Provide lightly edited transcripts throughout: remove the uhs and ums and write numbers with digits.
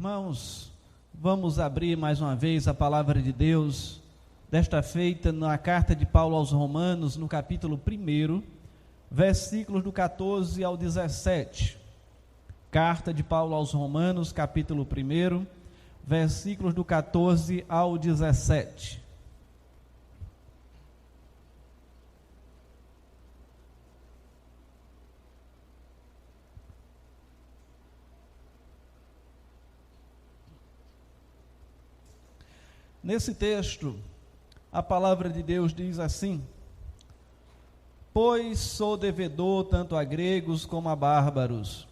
Irmãos, vamos abrir mais uma vez a palavra de Deus, desta feita na carta de Paulo aos Romanos, no capítulo 1, versículos do 14 ao 17. Carta de Paulo aos Romanos, capítulo 1, versículos do 14 ao 17. Nesse texto, a palavra de Deus diz assim: pois sou devedor tanto a gregos como a bárbaros,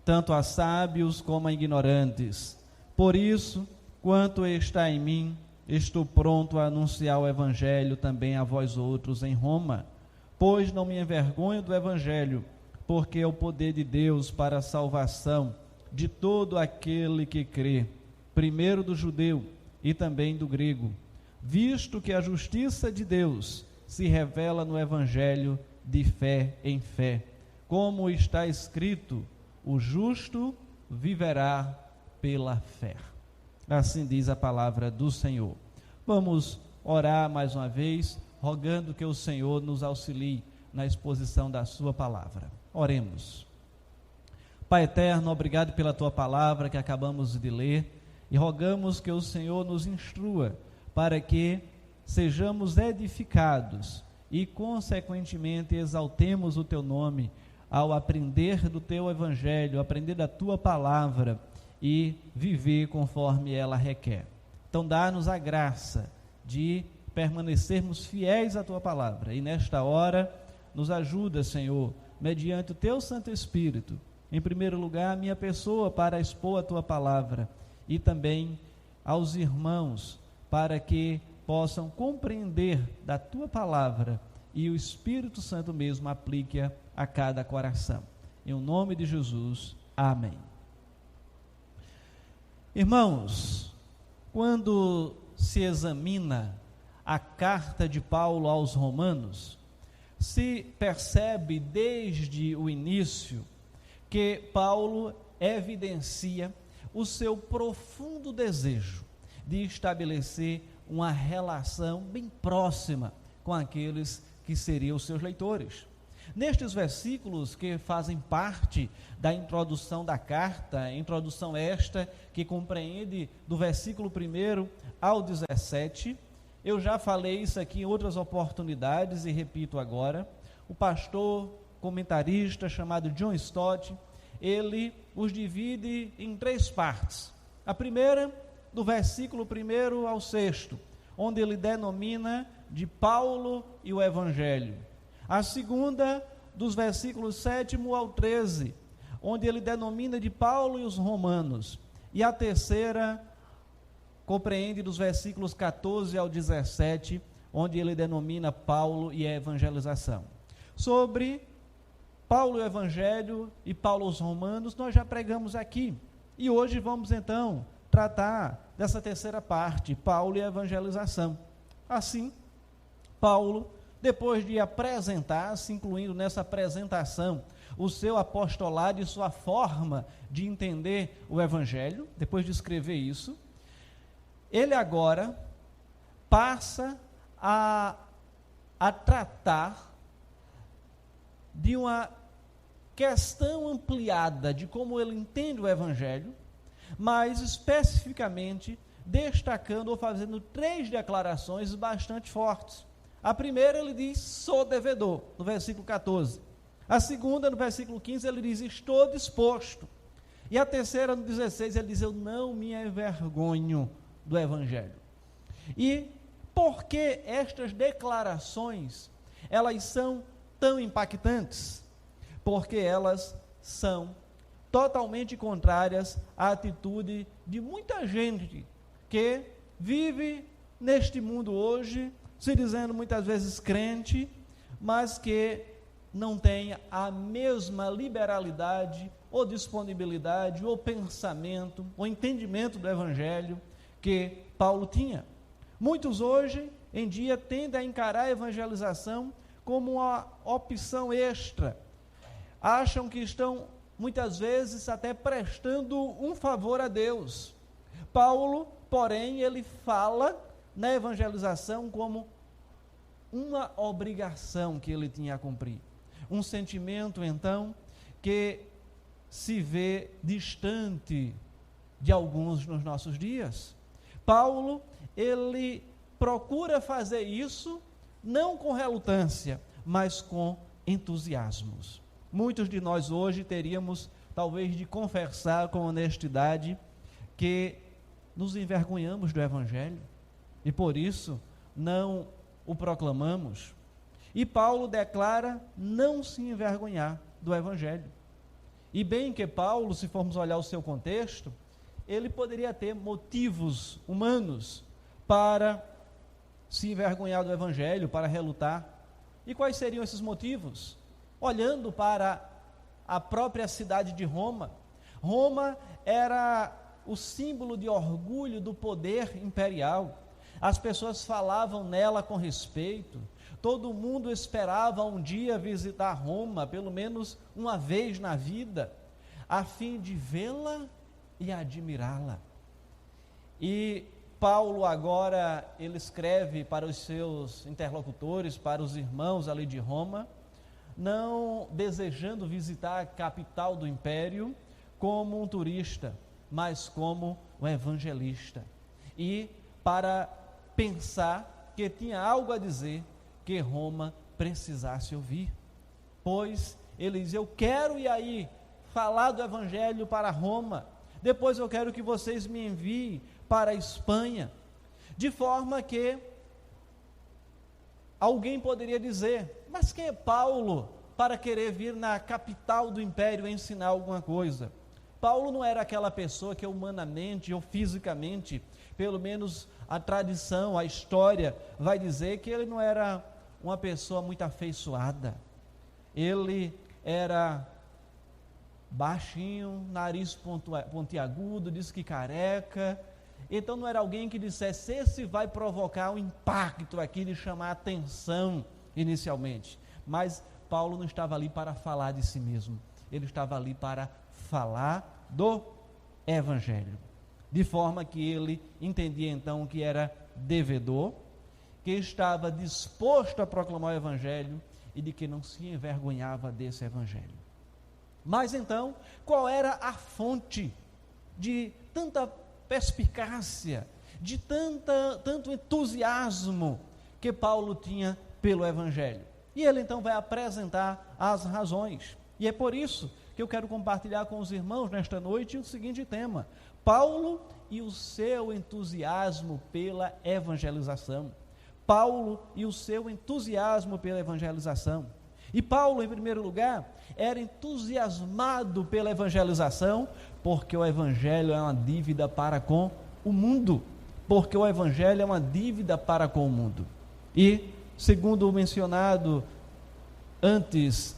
tanto a sábios como a ignorantes. Por isso, quanto está em mim, estou pronto a anunciar o evangelho também a vós outros em Roma, pois não me envergonho do evangelho, porque é o poder de Deus para a salvação de todo aquele que crê, primeiro do judeu e também do grego, visto que a justiça de Deus se revela no evangelho de fé em fé, como está escrito: o justo viverá pela fé. Assim diz a palavra do Senhor. Vamos orar mais uma vez, rogando que o Senhor nos auxilie na exposição da sua palavra. Oremos. Pai eterno, obrigado pela tua palavra que acabamos de ler, e rogamos que o Senhor nos instrua para que sejamos edificados e, consequentemente, exaltemos o teu nome ao aprender do teu evangelho, aprender da tua palavra e viver conforme ela requer. Então, dá-nos a graça de permanecermos fiéis à tua palavra e, nesta hora, nos ajuda, Senhor, mediante o teu Santo Espírito, em primeiro lugar, a minha pessoa para expor a tua palavra, e também aos irmãos, para que possam compreender da tua palavra e o Espírito Santo mesmo aplique-a a cada coração. Em nome de Jesus, amém. Irmãos, quando se examina a carta de Paulo aos Romanos, se percebe desde o início que Paulo evidencia o seu profundo desejo de estabelecer uma relação bem próxima com aqueles que seriam seus leitores. Nestes versículos que fazem parte da introdução da carta, introdução esta que compreende do versículo 1 ao 17, eu já falei isso aqui em outras oportunidades e repito agora. O pastor comentarista chamado John Stott, ele os divide em 3 partes. A primeira, do versículo 1 ao 6, onde ele denomina de Paulo e o Evangelho. A segunda, dos versículos 7 ao 13, onde ele denomina de Paulo e os Romanos. E a terceira, compreende dos versículos 14 ao 17, onde ele denomina Paulo e a evangelização. Sobre Paulo e o Evangelho e Paulo aos Romanos, nós já pregamos aqui. E hoje vamos então tratar dessa terceira parte, Paulo e a evangelização. Assim, Paulo, depois de apresentar-se, incluindo nessa apresentação, o seu apostolado e sua forma de entender o Evangelho, depois de escrever isso, ele agora passa a tratar de uma questão ampliada de como ele entende o Evangelho, mas especificamente destacando ou fazendo 3 declarações bastante fortes. A primeira ele diz: sou devedor, no versículo 14. A segunda, no versículo 15, ele diz: estou disposto. E a terceira, no 16, ele diz: eu não me envergonho do Evangelho. E por que estas declarações, elas são tão impactantes? Porque elas são totalmente contrárias à atitude de muita gente que vive neste mundo hoje, se dizendo muitas vezes crente, mas que não tem a mesma liberalidade, ou disponibilidade, ou pensamento, ou entendimento do Evangelho que Paulo tinha. Muitos hoje em dia tendem a encarar a evangelização como uma opção extra. Acham que estão, muitas vezes, até prestando um favor a Deus, Paulo, porém, ele fala na evangelização como uma obrigação que ele tinha a cumprir. Um sentimento, então, que se vê distante de alguns nos nossos dias. Paulo, ele procura fazer isso não com relutância, mas com entusiasmos. Muitos de nós hoje teríamos, talvez, de confessar com honestidade que nos envergonhamos do Evangelho e por isso não o proclamamos. E Paulo declara não se envergonhar do Evangelho. E bem que Paulo, se formos olhar o seu contexto, ele poderia ter motivos humanos para se envergonhar do Evangelho, para relutar. E quais seriam esses motivos? Olhando para a própria cidade de Roma, Roma era o símbolo de orgulho do poder imperial. As pessoas falavam nela com respeito, todo mundo esperava um dia visitar Roma, pelo menos uma vez na vida, a fim de vê-la e admirá-la. E Paulo agora, ele escreve para os seus interlocutores, para os irmãos ali de Roma, não desejando visitar a capital do império como um turista, mas como um evangelista. E para pensar que tinha algo a dizer que Roma precisasse ouvir. Pois ele diz, eu quero ir aí falar do evangelho para Roma, depois eu quero que vocês me enviem para a Espanha, de forma que alguém poderia dizer, mas quem é Paulo para querer vir na capital do império ensinar alguma coisa? Paulo não era aquela pessoa que humanamente ou fisicamente, pelo menos a tradição, a história vai dizer que ele não era uma pessoa muito afeiçoada. Ele era baixinho, nariz pontiagudo, diz que careca. Então não era alguém que dissesse, esse vai provocar um impacto aqui de chamar a atenção inicialmente. Mas Paulo não estava ali para falar de si mesmo, ele estava ali para falar do Evangelho. De forma que ele entendia então que era devedor, que estava disposto a proclamar o Evangelho e de que não se envergonhava desse Evangelho. Mas então, qual era a fonte de tanta perspicácia, de tanto entusiasmo que Paulo tinha pelo Evangelho? E ele então vai apresentar as razões. E é por isso que eu quero compartilhar com os irmãos nesta noite o seguinte tema: Paulo e o seu entusiasmo pela evangelização. Paulo e o seu entusiasmo pela evangelização. E Paulo, em primeiro lugar, era entusiasmado pela evangelização, porque o evangelho é uma dívida para com o mundo. Porque o evangelho é uma dívida para com o mundo. E, segundo o mencionado antes,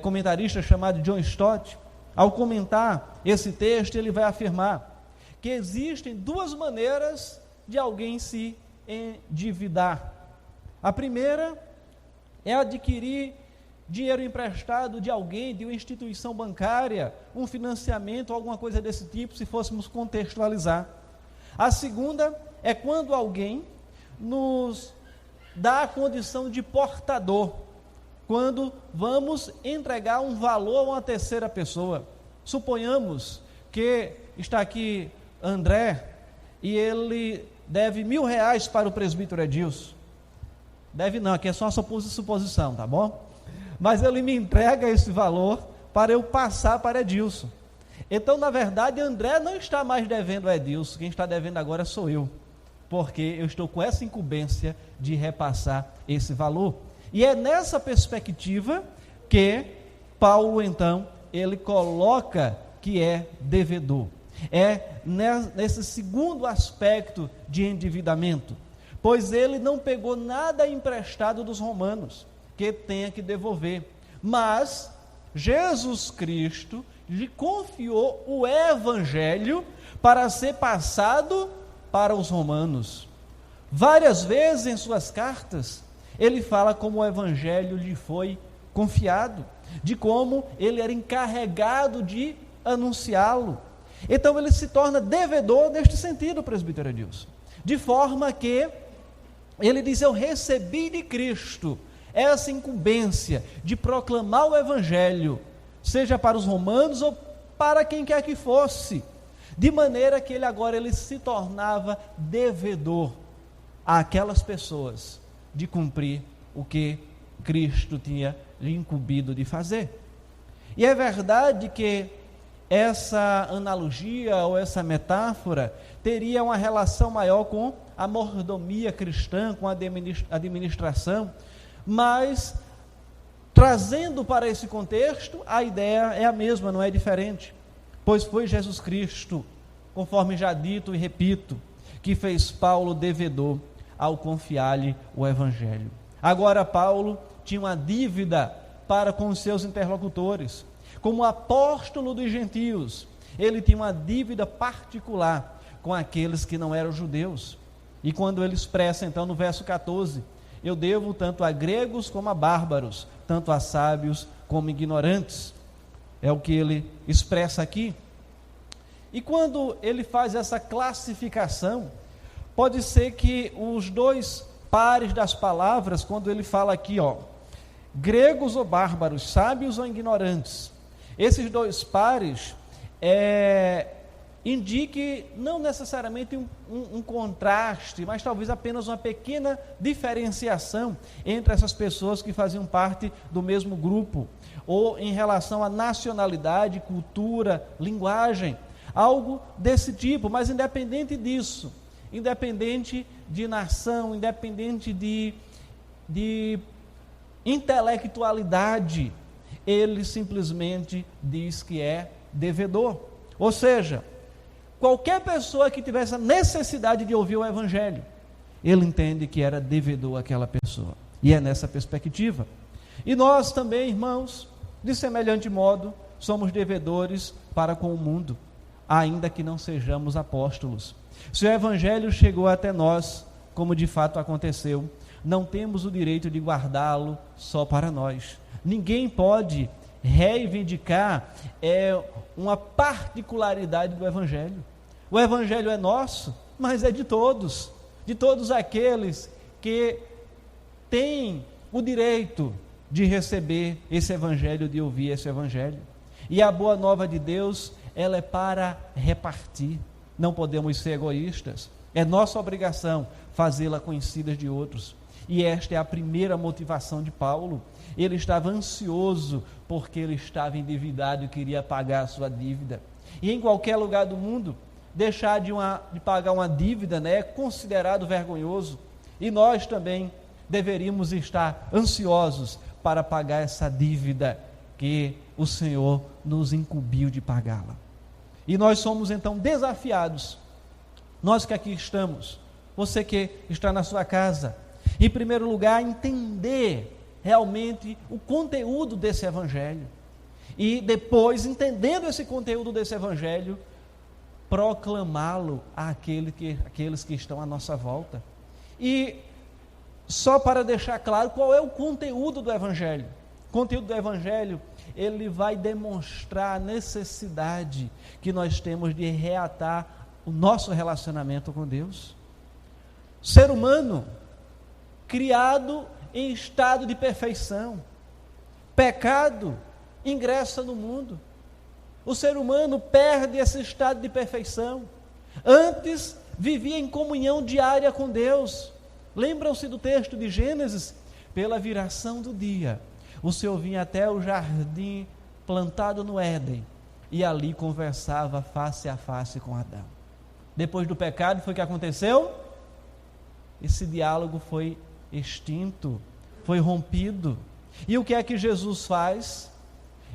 comentarista chamado John Stott, ao comentar esse texto, ele vai afirmar que existem duas maneiras de alguém se endividar. A primeira é adquirir dinheiro emprestado de alguém, de uma instituição bancária, um financiamento, alguma coisa desse tipo, se fôssemos contextualizar. A segunda é quando alguém nos dá a condição de portador, quando vamos entregar um valor a uma terceira pessoa. Suponhamos que está aqui André e ele deve R$1.000 para o presbítero Edilson. Deve não, aqui é só uma suposição, tá bom? Mas ele me entrega esse valor para eu passar para Edilson. Então, na verdade, André não está mais devendo a Edilson, quem está devendo agora sou eu, porque eu estou com essa incumbência de repassar esse valor. E é nessa perspectiva que Paulo, então, ele coloca que é devedor. É nesse segundo aspecto de endividamento, pois ele não pegou nada emprestado dos romanos, que tenha que devolver, mas Jesus Cristo lhe confiou o Evangelho para ser passado para os romanos. Várias vezes em suas cartas, ele fala como o Evangelho lhe foi confiado, de como ele era encarregado de anunciá-lo. Então ele se torna devedor neste sentido, presbítero Edilson. De forma que ele diz: eu recebi de Cristo essa incumbência de proclamar o Evangelho, seja para os romanos ou para quem quer que fosse, de maneira que ele se tornava devedor àquelas pessoas de cumprir o que Cristo tinha lhe incumbido de fazer. E é verdade que essa analogia ou essa metáfora teria uma relação maior com a mordomia cristã, com a administração, mas trazendo para esse contexto, a ideia é a mesma, não é diferente, pois foi Jesus Cristo, conforme já dito e repito, que fez Paulo devedor ao confiar-lhe o Evangelho. Agora Paulo tinha uma dívida para com os seus interlocutores. Como apóstolo dos gentios, ele tinha uma dívida particular com aqueles que não eram judeus. E quando ele expressa então no verso 14, eu devo tanto a gregos como a bárbaros, tanto a sábios como ignorantes, é o que ele expressa aqui. E quando ele faz essa classificação, pode ser que os dois pares das palavras, quando ele fala aqui, gregos ou bárbaros, sábios ou ignorantes, esses dois pares indique não necessariamente um contraste, mas talvez apenas uma pequena diferenciação entre essas pessoas que faziam parte do mesmo grupo, ou em relação à nacionalidade, cultura, linguagem, algo desse tipo. Mas independente disso, independente de nação, independente de intelectualidade, ele simplesmente diz que é devedor. Ou seja, qualquer pessoa que tivesse a necessidade de ouvir o Evangelho, ele entende que era devedor àquela pessoa. E é nessa perspectiva. E nós também, irmãos, de semelhante modo, somos devedores para com o mundo, ainda que não sejamos apóstolos. Se o Evangelho chegou até nós, como de fato aconteceu, não temos o direito de guardá-lo só para nós. Ninguém pode reivindicar uma particularidade do Evangelho. O Evangelho é nosso, mas é de todos aqueles que têm o direito de receber esse Evangelho, de ouvir esse Evangelho. E a boa nova de Deus, ela é para repartir. Não podemos ser egoístas. É nossa obrigação fazê-la conhecida de outros. E esta é a primeira motivação de Paulo. Ele estava ansioso porque ele estava endividado e queria pagar a sua dívida. E em qualquer lugar do mundo, deixar de pagar uma dívida, é considerado vergonhoso. E nós também deveríamos estar ansiosos para pagar essa dívida que o Senhor nos incumbiu de pagá-la. E nós somos então desafiados, nós que aqui estamos, você que está na sua casa, em primeiro lugar, entender realmente o conteúdo desse Evangelho. E depois, entendendo esse conteúdo desse Evangelho, proclamá-lo àqueles que estão à nossa volta. E só para deixar claro qual é o conteúdo do Evangelho. O conteúdo do Evangelho, ele vai demonstrar a necessidade que nós temos de reatar o nosso relacionamento com Deus. Ser humano, criado em estado de perfeição, pecado ingressa no mundo. O ser humano perde esse estado de perfeição. Antes vivia em comunhão diária com Deus. Lembram-se do texto de Gênesis? Pela viração do dia, o Senhor vinha até o jardim plantado no Éden e ali conversava face a face com Adão. Depois do pecado, foi o que aconteceu? Esse diálogo foi extinto, foi rompido. E o que é que Jesus faz?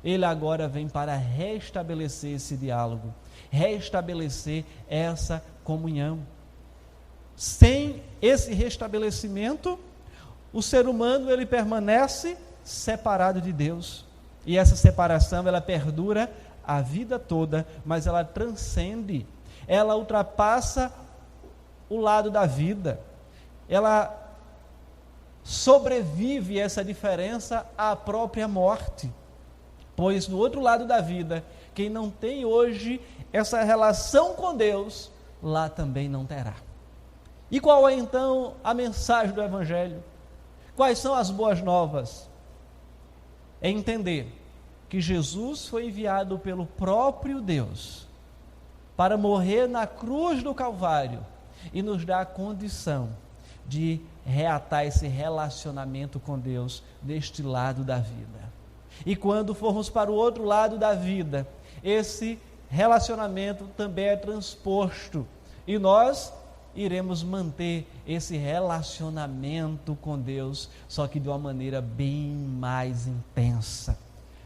Ele agora vem para restabelecer esse diálogo, restabelecer essa comunhão. Sem esse restabelecimento, o ser humano ele permanece separado de Deus. E essa separação ela perdura a vida toda, mas ela transcende, ela ultrapassa o lado da vida. Ela sobrevive essa diferença à própria morte, pois no outro lado da vida, Quem não tem hoje essa relação com Deus, lá também não terá. E qual é então a mensagem do Evangelho? Quais são as boas novas? É entender que Jesus foi enviado pelo próprio Deus para morrer na cruz do Calvário e nos dar a condição de reatar esse relacionamento com Deus deste lado da vida. E quando formos para o outro lado da vida, esse relacionamento também é transposto e nós iremos manter esse relacionamento com Deus, só que de uma maneira bem mais intensa,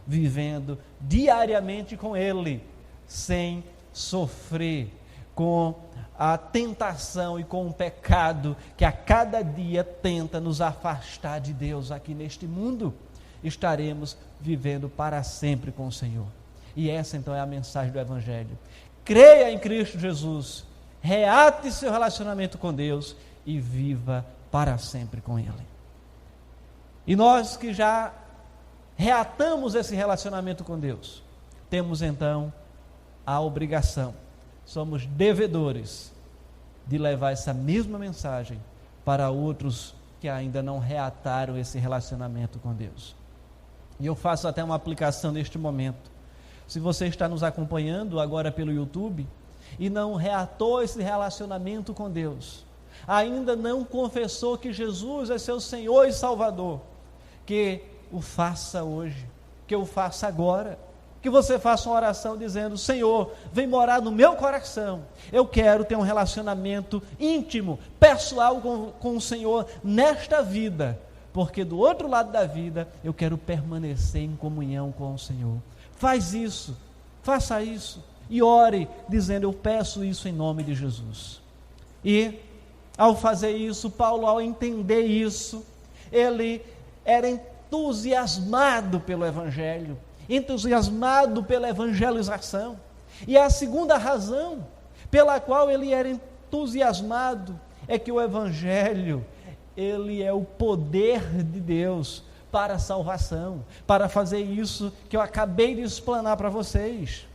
vivendo diariamente com Ele, sem sofrer com a tentação e com o pecado que a cada dia tenta nos afastar de Deus aqui neste mundo. Estaremos vivendo para sempre com o Senhor. E essa então é a mensagem do Evangelho. Creia em Cristo Jesus, reate seu relacionamento com Deus e viva para sempre com Ele. E nós que já reatamos esse relacionamento com Deus, temos então a obrigação, somos devedores de levar essa mesma mensagem para outros que ainda não reataram esse relacionamento com Deus. E eu faço até uma aplicação neste momento. Se você está nos acompanhando agora pelo YouTube e não reatou esse relacionamento com Deus, ainda não confessou que Jesus é seu Senhor e Salvador, que o faça hoje, que o faça agora, que você faça uma oração dizendo: Senhor, vem morar no meu coração, eu quero ter um relacionamento íntimo, pessoal com o Senhor nesta vida, porque do outro lado da vida eu quero permanecer em comunhão com o Senhor. Faz isso, faça isso e ore dizendo: eu peço isso em nome de Jesus. E ao fazer isso, Paulo, ao entender isso, ele era entusiasmado pelo Evangelho, entusiasmado pela evangelização. E a segunda razão pela qual ele era entusiasmado é que o Evangelho, ele é o poder de Deus para a salvação, para fazer isso que eu acabei de explanar para vocês.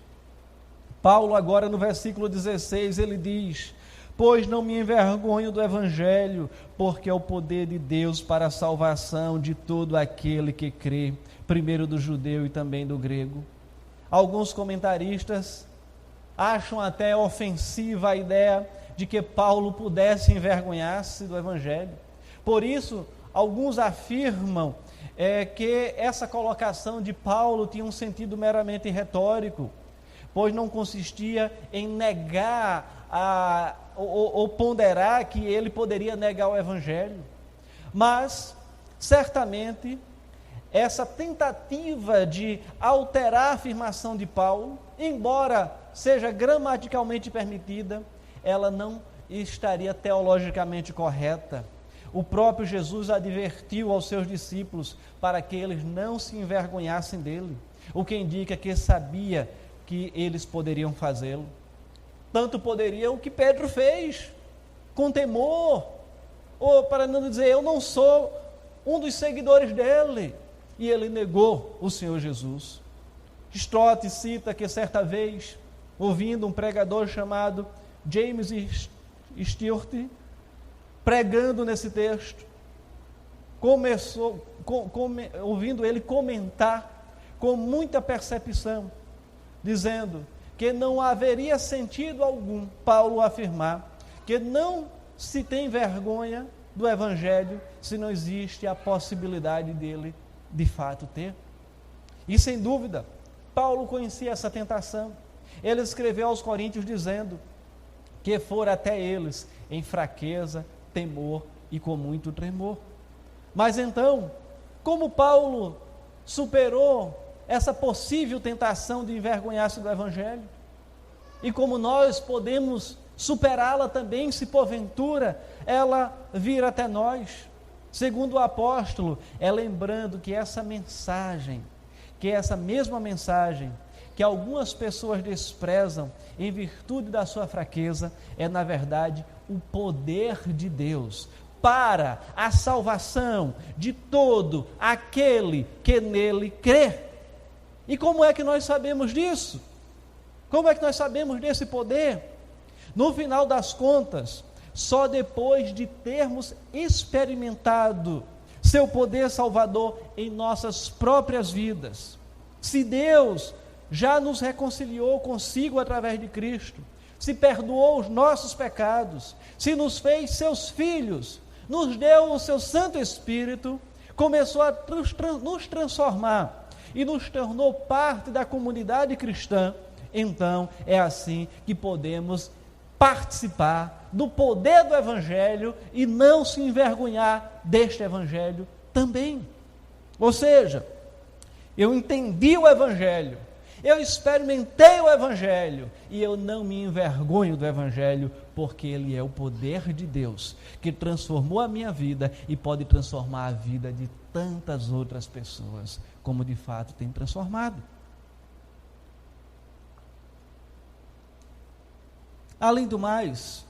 Paulo agora no versículo 16, ele diz: pois não me envergonho do Evangelho, porque é o poder de Deus para a salvação de todo aquele que crê, primeiro do judeu e também do grego. Alguns comentaristas acham até ofensiva a ideia de que Paulo pudesse envergonhar-se do Evangelho. Por isso, alguns afirmam que essa colocação de Paulo tinha um sentido meramente retórico, pois não consistia em negar ou ponderar que ele poderia negar o Evangelho. Mas, certamente, essa tentativa de alterar a afirmação de Paulo, embora seja gramaticalmente permitida, ela não estaria teologicamente correta. O próprio Jesus advertiu aos seus discípulos para que eles não se envergonhassem dele, o que indica que sabia que eles poderiam fazê-lo. Tanto poderiam que Pedro fez, com temor, ou para não dizer: eu não sou um dos seguidores dele, e ele negou o Senhor Jesus. Stott cita que certa vez, ouvindo um pregador chamado James Stewart, pregando nesse texto, ouvindo ele comentar com muita percepção, dizendo que não haveria sentido algum Paulo afirmar que não se tem vergonha do Evangelho se não existe a possibilidade dele de fato ter. E sem dúvida, Paulo conhecia essa tentação. Ele escreveu aos Coríntios dizendo que fora até eles em fraqueza, temor e com muito tremor. Mas então, como Paulo superou essa possível tentação de envergonhar-se do Evangelho? E como nós podemos superá-la também, se porventura ela vir até nós? Segundo o apóstolo, é lembrando que essa mesma mensagem, que algumas pessoas desprezam em virtude da sua fraqueza, é na verdade o poder de Deus para a salvação de todo aquele que nele crê. E como é que nós sabemos disso? Como é que nós sabemos desse poder? No final das contas, só depois de termos experimentado seu poder salvador em nossas próprias vidas. Se Deus já nos reconciliou consigo através de Cristo, se perdoou os nossos pecados, se nos fez seus filhos, nos deu o seu Santo Espírito, começou a nos transformar e nos tornou parte da comunidade cristã, então é assim que podemos participar do poder do Evangelho e não se envergonhar deste Evangelho também. Ou seja, eu entendi o Evangelho, eu experimentei o Evangelho e eu não me envergonho do Evangelho, porque ele é o poder de Deus que transformou a minha vida e pode transformar a vida de tantas outras pessoas, como de fato tem transformado. Além do mais,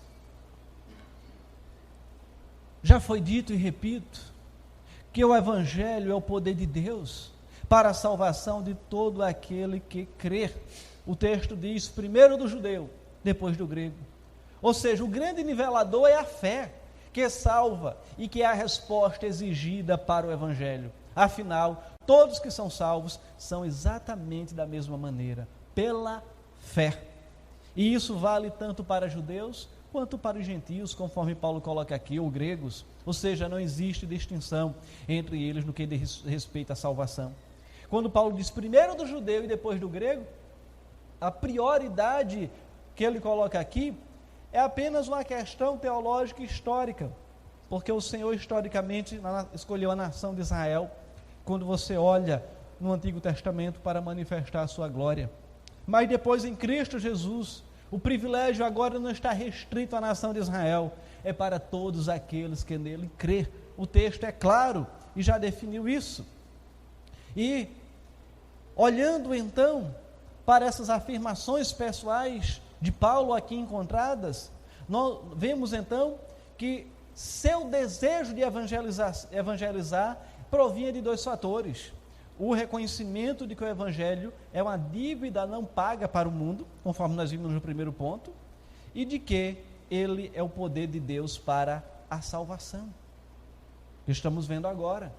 já foi dito e repito, que o Evangelho é o poder de Deus para a salvação de todo aquele que crer. O texto diz, primeiro do judeu, depois do grego. Ou seja, o grande nivelador é a fé, que salva e que é a resposta exigida para o Evangelho. Afinal, todos que são salvos são exatamente da mesma maneira, pela fé. E isso vale tanto para judeus quanto para os gentios, conforme Paulo coloca aqui, ou gregos. Ou seja, não existe distinção entre eles no que diz respeito à salvação. Quando Paulo diz primeiro do judeu e depois do grego, a prioridade que ele coloca aqui é apenas uma questão teológica e histórica, porque o Senhor historicamente escolheu a nação de Israel, quando você olha no Antigo Testamento para manifestar a sua glória. Mas depois em Cristo Jesus, o privilégio agora não está restrito à nação de Israel, é para todos aqueles que nele crê. O texto é claro e já definiu isso. E olhando então para essas afirmações pessoais de Paulo aqui encontradas, nós vemos então que seu desejo de evangelizar provinha de dois fatores: o reconhecimento de que o Evangelho é uma dívida não paga para o mundo, conforme nós vimos no primeiro ponto, e de que ele é o poder de Deus para a salvação, que estamos vendo agora.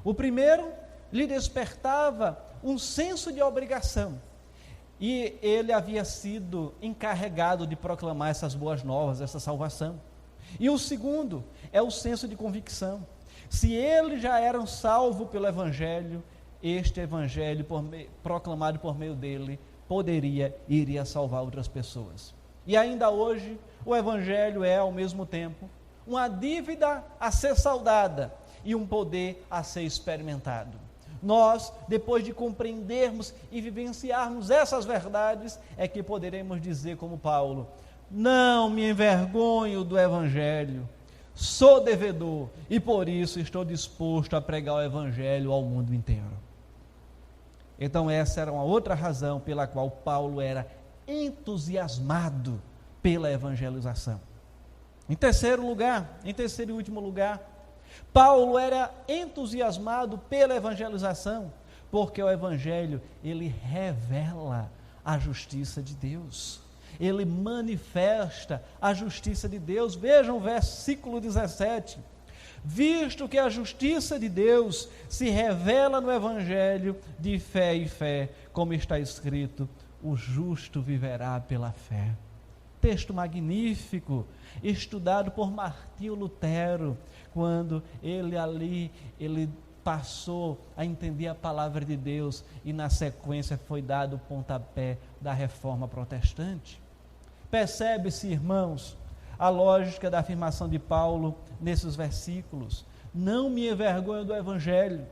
O primeiro lhe despertava um senso de obrigação, e ele havia sido encarregado de proclamar essas boas novas, essa salvação. E o segundo é o senso de convicção. Se eles já eram salvos pelo Evangelho, este Evangelho proclamado por meio dele iria salvar outras pessoas. E ainda hoje o Evangelho é ao mesmo tempo uma dívida a ser saldada e um poder a ser experimentado. Nós, depois de compreendermos e vivenciarmos essas verdades, é que poderemos dizer como Paulo: não me envergonho do Evangelho, sou devedor e por isso estou disposto a pregar o Evangelho ao mundo inteiro. Então essa era uma outra razão pela qual Paulo era entusiasmado pela evangelização. Em terceiro e último lugar, Paulo era entusiasmado pela evangelização, porque o Evangelho, ele revela a justiça de Deus, ele manifesta a justiça de Deus. Vejam o versículo 17, visto que a justiça de Deus se revela no Evangelho de fé em fé, como está escrito, o justo viverá pela fé. Texto magnífico, estudado por Martinho Lutero, quando ele passou a entender a palavra de Deus e na sequência foi dado o pontapé da reforma protestante. Percebe-se, irmãos, a lógica da afirmação de Paulo nesses versículos: não me envergonho do Evangelho,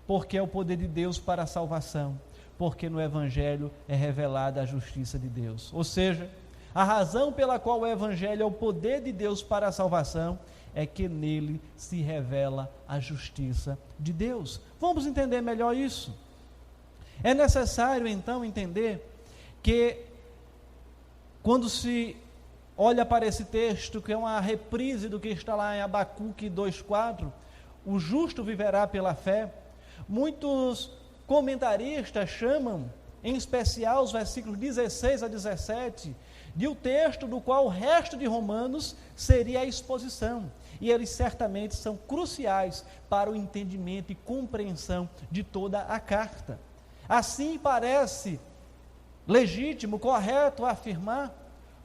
porque é o poder de Deus para a salvação, porque no Evangelho é revelada a justiça de Deus. Ou seja, a razão pela qual o Evangelho é o poder de Deus para a salvação é que nele se revela a justiça de Deus. Vamos entender melhor isso. É necessário então entender que quando se olha para esse texto, que é uma reprise do que está lá em Abacuque 2,4, o justo viverá pela fé, muitos comentaristas chamam em especial os versículos 16 a 17, de um texto do qual o resto de Romanos seria a exposição. E eles certamente são cruciais para o entendimento e compreensão de toda a carta. Assim parece legítimo, correto afirmar,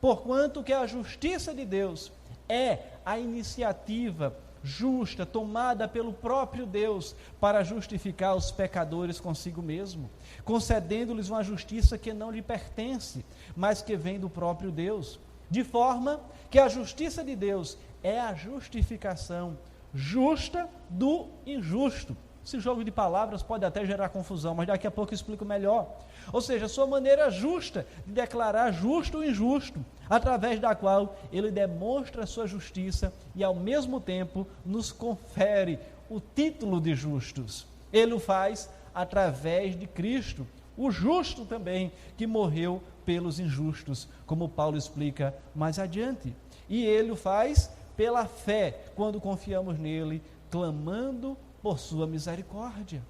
porquanto que a justiça de Deus é a iniciativa justa, tomada pelo próprio Deus para justificar os pecadores consigo mesmo, concedendo-lhes uma justiça que não lhe pertence, mas que vem do próprio Deus, de forma que a justiça de Deus é a justificação justa do injusto. Esse jogo de palavras pode até gerar confusão, mas daqui a pouco eu explico melhor. Ou seja, a sua maneira justa de declarar justo o injusto, através da qual ele demonstra a sua justiça e ao mesmo tempo nos confere o título de justos. Ele o faz através de Cristo, o justo também, que morreu pelos injustos, como Paulo explica mais adiante. E ele o faz pela fé, quando confiamos nele, clamando por sua misericórdia.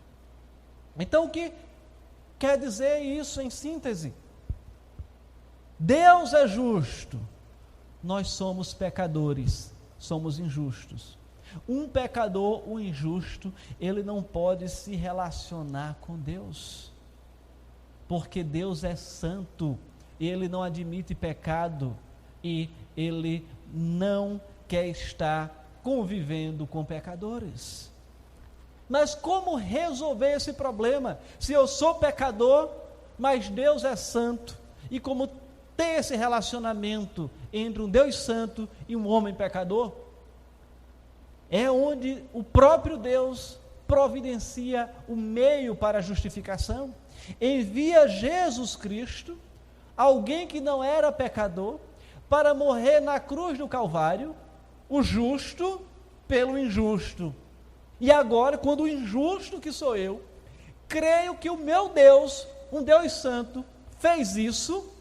Então, o que quer dizer isso em síntese? Deus é justo, nós somos pecadores, somos injustos. Um pecador, um injusto, ele não pode se relacionar com Deus, porque Deus é santo, ele não admite pecado e ele não quer estar convivendo com pecadores. Mas como resolver esse problema? Se eu sou pecador, mas Deus é santo, e como ter esse relacionamento entre um Deus santo e um homem pecador? É onde o próprio Deus providencia o meio para a justificação. Envia Jesus Cristo, alguém que não era pecador, para morrer na cruz do Calvário, o justo pelo injusto. E agora, quando o injusto que sou eu, creio que o meu Deus, um Deus santo, fez isso,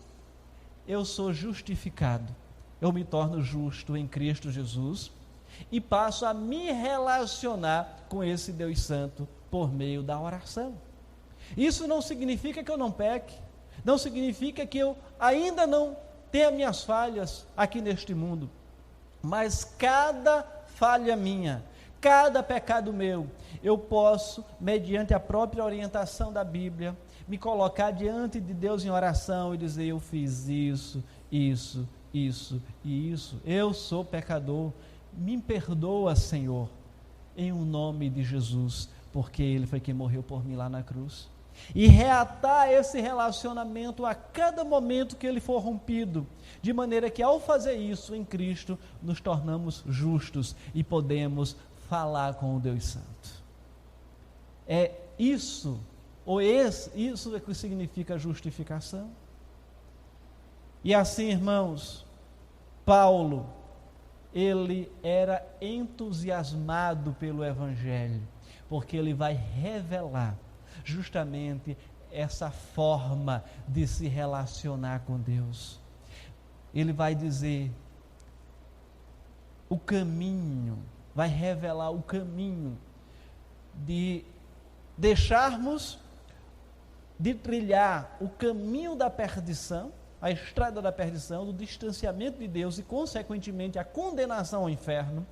eu sou justificado. Eu me torno justo em Cristo Jesus e passo a me relacionar com esse Deus santo por meio da oração. Isso não significa que eu não peque, não significa que eu ainda não tenha minhas falhas aqui neste mundo, mas cada falha minha, cada pecado meu, eu posso, mediante a própria orientação da Bíblia, me colocar diante de Deus em oração e dizer: eu fiz isso, isso, isso e isso, eu sou pecador, me perdoa, Senhor, em o nome de Jesus, porque Ele foi quem morreu por mim lá na cruz. E reatar esse relacionamento a cada momento que ele for rompido, de maneira que ao fazer isso em Cristo, nos tornamos justos e podemos falar com o Deus Santo. É isso, isso é que significa justificação. E assim, irmãos, Paulo, ele era entusiasmado pelo Evangelho, porque ele vai revelar justamente essa forma de se relacionar com Deus. Ele vai dizer o caminho, vai revelar o caminho de deixarmos de trilhar o caminho da perdição, a estrada da perdição, do distanciamento de Deus e, consequentemente, a condenação ao inferno,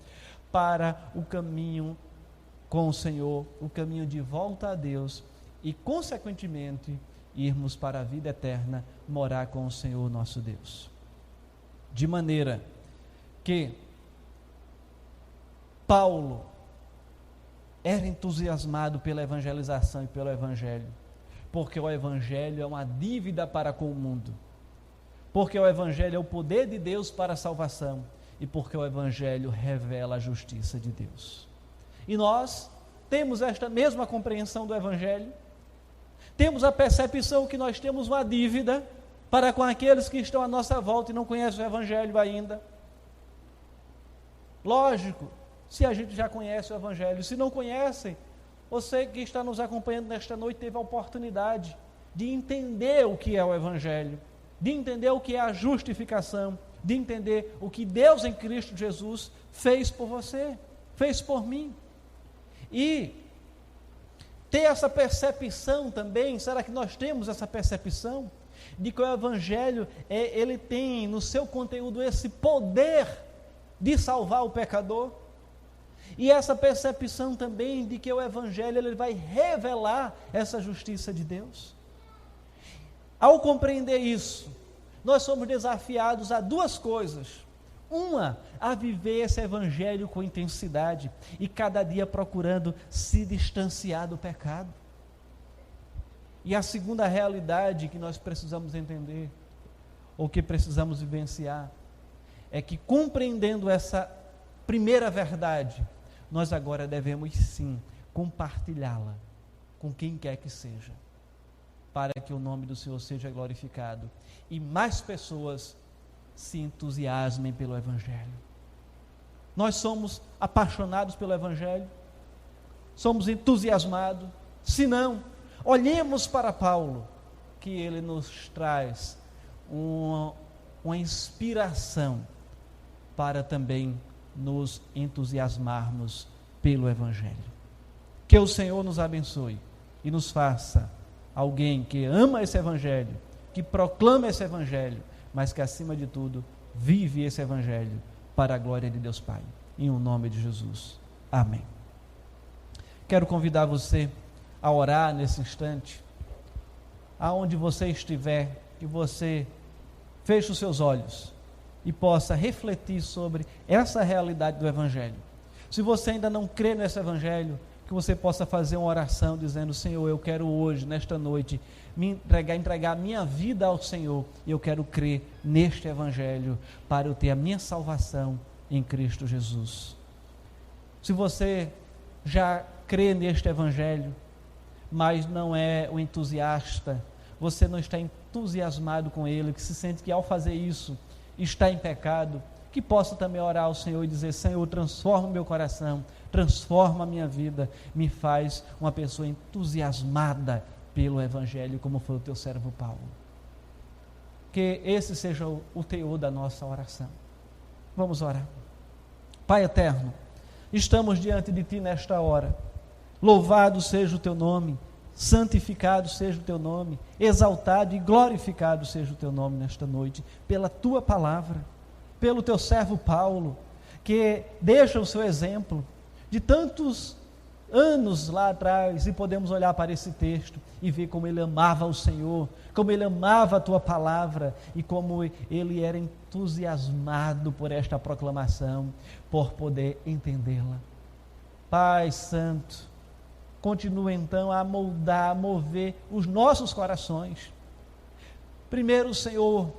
para o caminho com o Senhor, o caminho de volta a Deus e, consequentemente, irmos para a vida eterna, morar com o Senhor nosso Deus. De maneira que Paulo era entusiasmado pela evangelização e pelo Evangelho, porque o Evangelho é uma dívida para com o mundo, porque o Evangelho é o poder de Deus para a salvação e porque o Evangelho revela a justiça de Deus. E nós temos esta mesma compreensão do Evangelho, temos a percepção que nós temos uma dívida para com aqueles que estão à nossa volta e não conhecem o Evangelho ainda. Lógico, se a gente já conhece o Evangelho, se não conhecem, você que está nos acompanhando nesta noite teve a oportunidade de entender o que é o Evangelho, de entender o que é a justificação, de entender o que Deus em Cristo Jesus fez por você, fez por mim. E ter essa percepção também. Será que nós temos essa percepção de que o Evangelho ele tem no seu conteúdo esse poder de salvar o pecador? E essa percepção também de que o Evangelho ele vai revelar essa justiça de Deus. Ao compreender isso, nós somos desafiados a duas coisas. Uma, a viver esse Evangelho com intensidade e cada dia procurando se distanciar do pecado. E a segunda realidade que nós precisamos entender, ou que precisamos vivenciar, é que compreendendo essa primeira verdade, nós agora devemos sim compartilhá-la com quem quer que seja, para que o nome do Senhor seja glorificado e mais pessoas se entusiasmem pelo Evangelho. Nós somos apaixonados pelo Evangelho, somos entusiasmados. Se não, olhemos para Paulo, que ele nos traz uma inspiração para também nos entusiasmarmos pelo Evangelho. Que o Senhor nos abençoe e nos faça alguém que ama esse Evangelho, que proclama esse Evangelho, mas que acima de tudo vive esse Evangelho para a glória de Deus Pai. Em o nome de Jesus. Amém. Quero convidar você a orar nesse instante, aonde você estiver, que você feche os seus olhos e possa refletir sobre essa realidade do Evangelho. Se você ainda não crê nesse Evangelho, que você possa fazer uma oração dizendo: Senhor, eu quero hoje, nesta noite, me entregar a minha vida ao Senhor, e eu quero crer neste Evangelho, para eu ter a minha salvação em Cristo Jesus. Se você já crê neste Evangelho, mas não é o entusiasta, você não está entusiasmado com ele, que se sente que ao fazer isso, está em pecado, que possa também orar ao Senhor e dizer: Senhor, transforma o meu coração, transforma a minha vida, me faz uma pessoa entusiasmada pelo Evangelho, como foi o teu servo Paulo. Que esse seja o teor da nossa oração. Vamos orar. Pai eterno, estamos diante de Ti nesta hora. Louvado seja o Teu nome, santificado seja o Teu nome, exaltado e glorificado seja o Teu nome nesta noite, pela Tua palavra, pelo Teu servo Paulo, que deixa o seu exemplo de tantos anos lá atrás, e podemos olhar para esse texto e ver como ele amava o Senhor, como ele amava a Tua palavra e como ele era entusiasmado por esta proclamação, por poder entendê-la. Pai Santo, continua então a moldar, a mover os nossos corações. Primeiro, Senhor,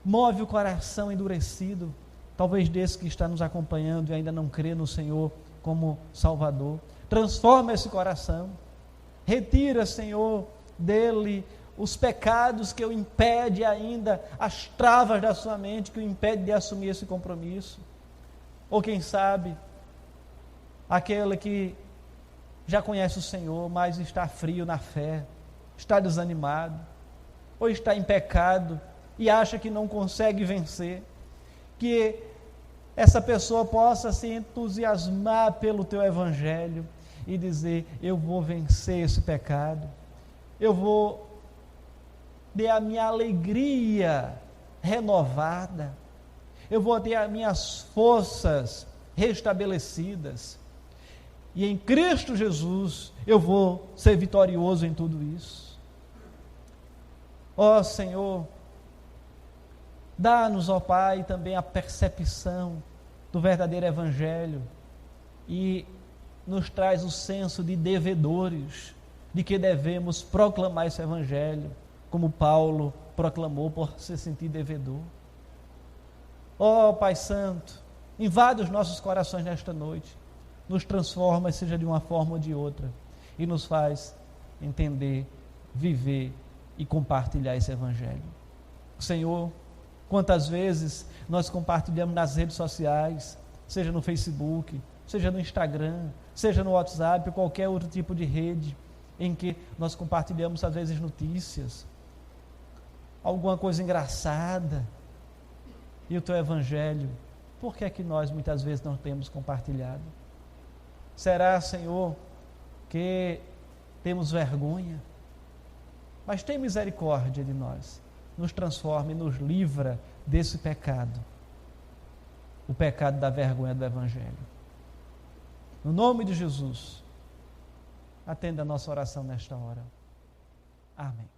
move o coração endurecido, talvez desse que está nos acompanhando e ainda não crê no Senhor como Salvador. Transforma esse coração, retira, Senhor, dele os pecados que o impede ainda, as travas da sua mente que o impede de assumir esse compromisso. Ou quem sabe, aquele que já conhece o Senhor, mas está frio na fé, está desanimado, ou está em pecado e acha que não consegue vencer, que essa pessoa possa se entusiasmar pelo Teu Evangelho e dizer: eu vou vencer esse pecado, eu vou ter a minha alegria renovada, eu vou ter as minhas forças restabelecidas, e em Cristo Jesus eu vou ser vitorioso em tudo isso. Ó Senhor, dá-nos, ó Pai, também a percepção do verdadeiro Evangelho e nos traz o senso de devedores, de que devemos proclamar esse Evangelho, como Paulo proclamou por se sentir devedor. Ó Pai Santo, invade os nossos corações nesta noite, nos transforma, seja de uma forma ou de outra, e nos faz entender, viver e compartilhar esse Evangelho. Senhor, quantas vezes nós compartilhamos nas redes sociais, seja no Facebook, seja no Instagram, seja no WhatsApp, qualquer outro tipo de rede, em que nós compartilhamos às vezes notícias, alguma coisa engraçada, e o Teu Evangelho, por que é que nós muitas vezes não temos compartilhado? Será, Senhor, que temos vergonha, mas tem misericórdia de nós, nos transforma e nos livra desse pecado, o pecado da vergonha do Evangelho. No nome de Jesus, atenda a nossa oração nesta hora. Amém.